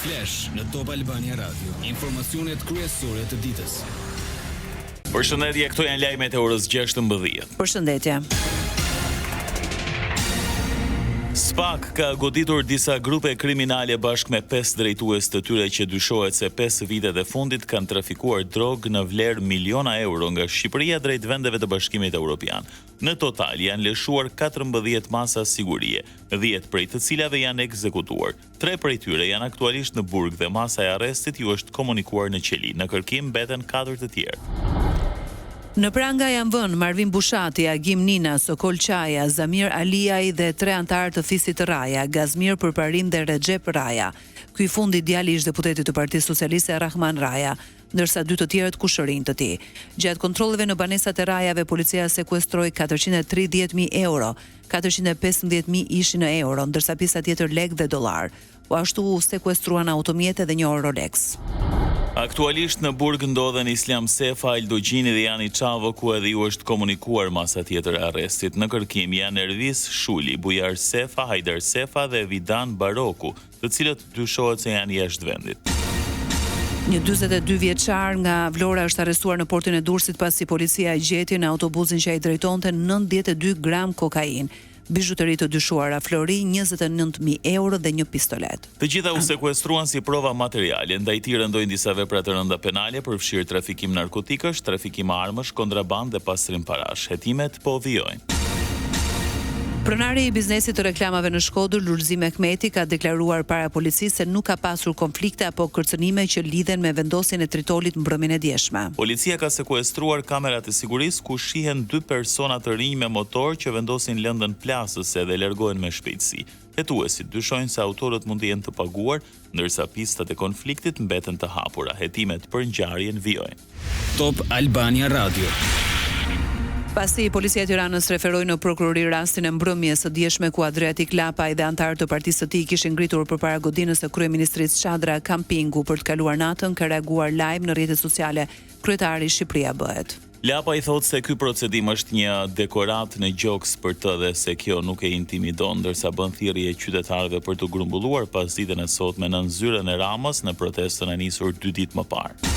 Flash në Top Albania Radio. Informacionet kryesore të ditës. Përshëndetje, këto janë lajmet e orës 16. Përshëndetje. SPAK ka goditur disa grupe kriminale bashkë me 5 drejtues të tyre që dyshohet se 5 vitet e fundit kanë trafikuar drogë në vlerë miliona euro nga Shqipëria drejt vendeve të Bashkimit Evropian. Në total janë lëshuar 14 masa sigurie, 10 prej të cilave janë ekzekutuar. 3 prej tyre janë aktualisht në burg dhe masa e arrestit ju është komunikuar në qeli. Në kërkim mbeten 4 të tjerë. Në pranga janë vënë Marvin Bushati, Agim Nina, Sokol Qaja, Zamir Aliaj dhe 3 antarë të fisit të Raja, Gazmir Përparim dhe Recep Raja. Ky i fundi djali ish deputeti të Partisë Socialiste Rahman Raja, ndërsa 2 të tjerët kushërinj të tij. Gjatë kontrolleve në banesat e Rajave, policia sekuestroi 430.000 euro, 415.000 ishin në euro, ndërsa pjesa tjetër lek dhe dollar. Po ashtu u sekuestruan automjete dhe një orë Rolex. Aktualisht në burg ndodhen Islam Sefa, Aldo Gjini dhe Jani Çavo, ku edhe ju është komunikuar masa tjetër e arrestit. Në kërkim janë Ervis Shuli, Bujar Sefa, Hajdar Sefa dhe Vidan Baroku, të cilët dyshohet se janë jashtë vendit. Një 42 vjeçar nga Vlora është arrestuar në portin e Durrësit pasi policia e gjeti në autobusin që ai drejtonte 92 gram kokainë. Bizhuteri të dyshuara Flori, 29.000 euro dhe një pistolet. Të gjitha u sekuestruan si prova materiale, ndaj tyre rëndojnë disa vepra të rënda penale, përfshirë trafikim narkotikësh, trafikim armësh, kontraband dhe pastrim parash. Hetimet po vijojnë. Pronari i biznesit të reklamave në Shkodër, Lulzim Mehmeti, ka deklaruar para policisë se nuk ka pasur konflikte apo kërcënime që lidhen me vendosjen e tritolit mbrëmjen e djeshme. Policia ka sekuestruar kamerat e sigurisë ku shihen 2 persona të rinj me motor që vendosin lëndën plasëse dhe largohen me shpejtësi. Hetuesit dyshojnë se autorët mund të jenë të paguar, ndërsa pistat e konfliktit mbeten të hapura. Hetimet për ngjarjen vijojnë. Top Albania Radio. Pasi policia e Tiranës referoi në prokurori rastin e mbrëmjes së dieshme ku Adriatik Lapaj dhe antarët të partisë së tij kishin ngritur përpara godinës së kryeministrisë Çadra kampingu për të kaluar natën, ka reaguar live në rrjetet sociale. Kryetari Shqipëria bëhet. Lapaj thotë se ky procedim është një dekorat në gjoks për të dhe se kjo nuk e intimidon, ndërsa bën thirrje qytetarëve për të grumbulluar pas ditën e sotme në nxyrën e Ramës në protestën e nisur 2 ditë më parë.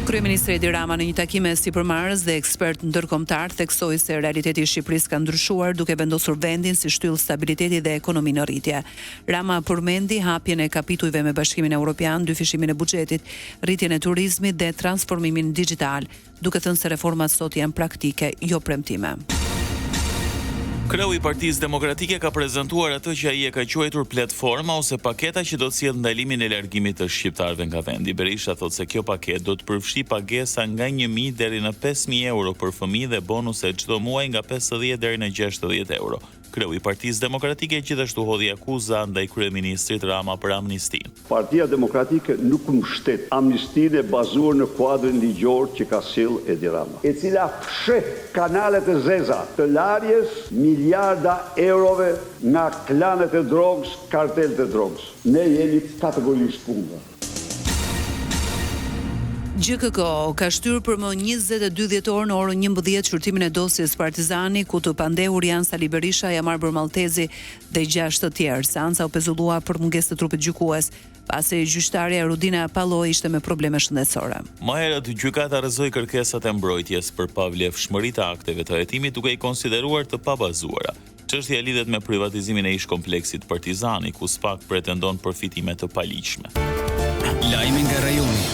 Kryeministri Edi Rama në një takim me sipërmarrës dhe ekspert ndërkombëtar theksoi se realiteti i Shqipërisë ka ndryshuar duke vendosur vendin si shtyllë stabiliteti dhe ekonomi në rritje. Rama përmendi hapjen e kapitujve me Bashkimin Evropian, dyfishimin e buxhetit, rritjen e turizmit dhe transformimin digjital, duke thënë se reformat sot janë praktike, jo premtime. Kreu i Partisë Demokratike ka prezantuar atë që ai e ka quajtur platforma ose paketa që do të sjellë ndalimin e largimit të shqiptarëve nga vendi. Berisha thotë se kjo paketë do të përfshi pagesa nga 1.000 deri në 5.000 euro për fëmijë dhe bonuse çdo muaj nga 50 deri në 60 euro. Kreu i Partisë Demokratike gjithashtu hodhi akuza ndaj kryeministrit Rama për amnistinë. Partia Demokratike nuk mbështet amnistinë e bazuar në kuadrin ligjor që ka sjellë Edi Rama, e cila fshet kanalet e zeza të larjes miliarda eurove nga klanet e drogës, kartelet e drogës. Ne jemi kategorisht kundër. GKK ka shtyr për më 22 dhjetor në orën 11 shurtimin e dosjes Partizani, ku të pandehur janë Sali Berisha, Jamar Maltezi dhe 6 të tjerë. Seanca u pezullua për mungesë të trupit gjykues, pasi gjyqtarja Rudina Palloi ishte me probleme shëndetësore. Më herët gjykata rrëzoi kërkesat e mbrojtjes për pavlefshmëri të akteve të hetimit duke i konsideruar të pabazuara. Çështja lidhet me privatizimin e ish kompleksit Partizani, ku SPAK pretendon përfitime të paligjshme. Lajme nga rajoni.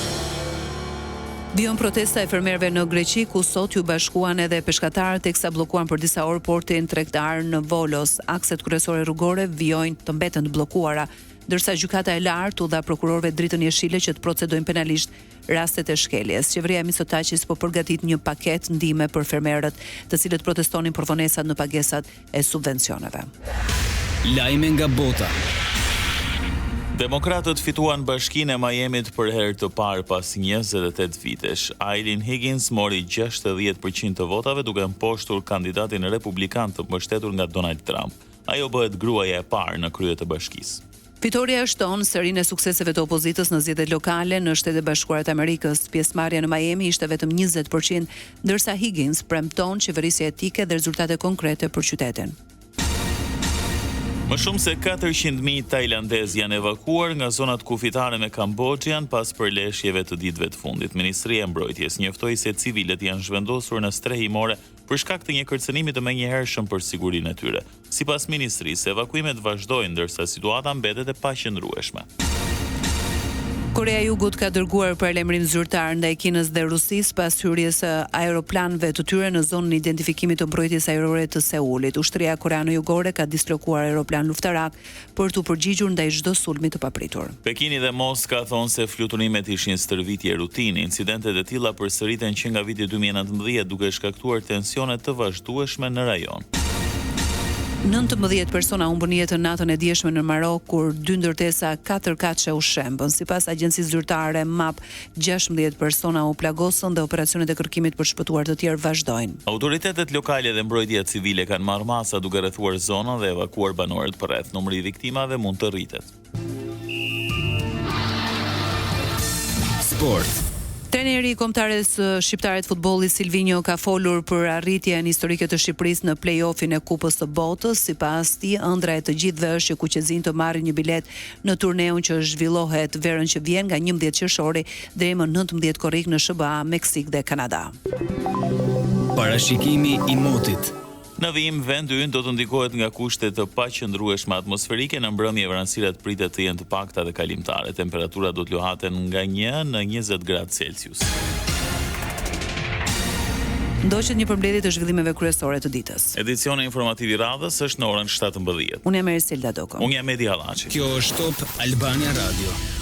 Vion protesta e fermerëve në Greqi, ku sot ju bashkuan edhe peshkatarët teksa bllokuan për disa orë portin tregtar në Volos. Akset kryesore rrugore vijojnë të mbeten të bllokuara, ndërsa gjykata e lartë u dha prokurorëve dritën jeshile që të procedojnë penalisht rastet e shkeljes. Qeveria e Mitsotakis po përgatit një paketë ndihme për fermerët, të cilët protestonin për vonesat në pagesat e subvencioneve. Lajme nga bota. Demokratët fituan bashkinë e Miamit për herë të parë pas 28 vitesh. Aileen Higgins mori 60% të votave duke mposhtur kandidatin republikan të mbështetur nga Donald Trump. Ajo bëhet gruaja e parë në krye të bashkisë. Fitoria shton serinë e sukseseve të opozitës në zgjedhjet lokale në Shtetet Bashkuara të Amerikës. Pjesëmarrja në Miami ishte vetëm 20%, ndërsa Higgins premton qeverisje etike dhe rezultate konkrete për qytetin. Më shumë se 400.000 tajlandez janë evakuar nga zonat kufitare me Kambodžën pas përleshjeve të ditëve të fundit. Ministria e Mbrojtjes njoftoi se civilët janë zhvendosur në strehimore për shkak të një kërcënimi të menjëhershëm për sigurinë e tyre. Sipas ministrisë, evakuimet vazhdojnë ndërsa situata mbetet e paqëndrueshme. Korea e Jugut ka dërguar paralajmërim zyrtar ndaj Kinës dhe Rusisë pas hyrjes së aeroplanëve të tyre në zonën e identifikimit të mbrojtjes ajrore të Seulit. Ushtria koreane jugore ka dislokuar aeroplan luftarak për të përgjigjur ndaj çdo sulmi të papritur. Pekini dhe Moska thonë se fluturimet ishin stërvitje rutine. Incidentet e tilla përsëriten që nga viti 2019 duke shkaktuar tensione të vazhdueshme në rajon. 19 persona humbën jetën natën e dieshme në Marok kur 2 ndërtesa 4 kaçe u shembën. Sipas agjencisë zyrtare MAP, 16 persona u plagosën dhe operacionet e kërkimit për shpëtuar të tjerë vazhdojnë. Autoritetet lokale dhe mbrojtja civile kanë marrë masa duke rrethuar zonën dhe evakuar banorët përreth. Numri i viktimave mund të rritet. Sport. Trajneri i kombëtares shqiptare të futbollit Silvinho ka folur për arritjen historike të Shqipërisë në play-offin e Kupës së Botës. Sipas tij, ëndra e të gjithëve është që Kuqezin të marrë një bilet në turneun që zhvillohet verën që vjen nga 11 qershori deri më 19 korrik në SBA, Meksik dhe Kanada. Parashikimi i motit. Në vijim, vendi ynë do të ndikohet nga kushtet të paqëndrueshme atmosferike. Në mbrëmje vranësirat pritet të jenë të pakta dhe kalimtare. Temperatura do të lohaten nga 1 në 20 gradë Celsius. Ndoqet një përmbledhje të zhvillimeve kryesore të ditës. Edicioni informativ i radhës është në orën 17. Unë jam Erselda Doko. Unë jam Edi Hallaçi. Kjo është Top Albania Radio.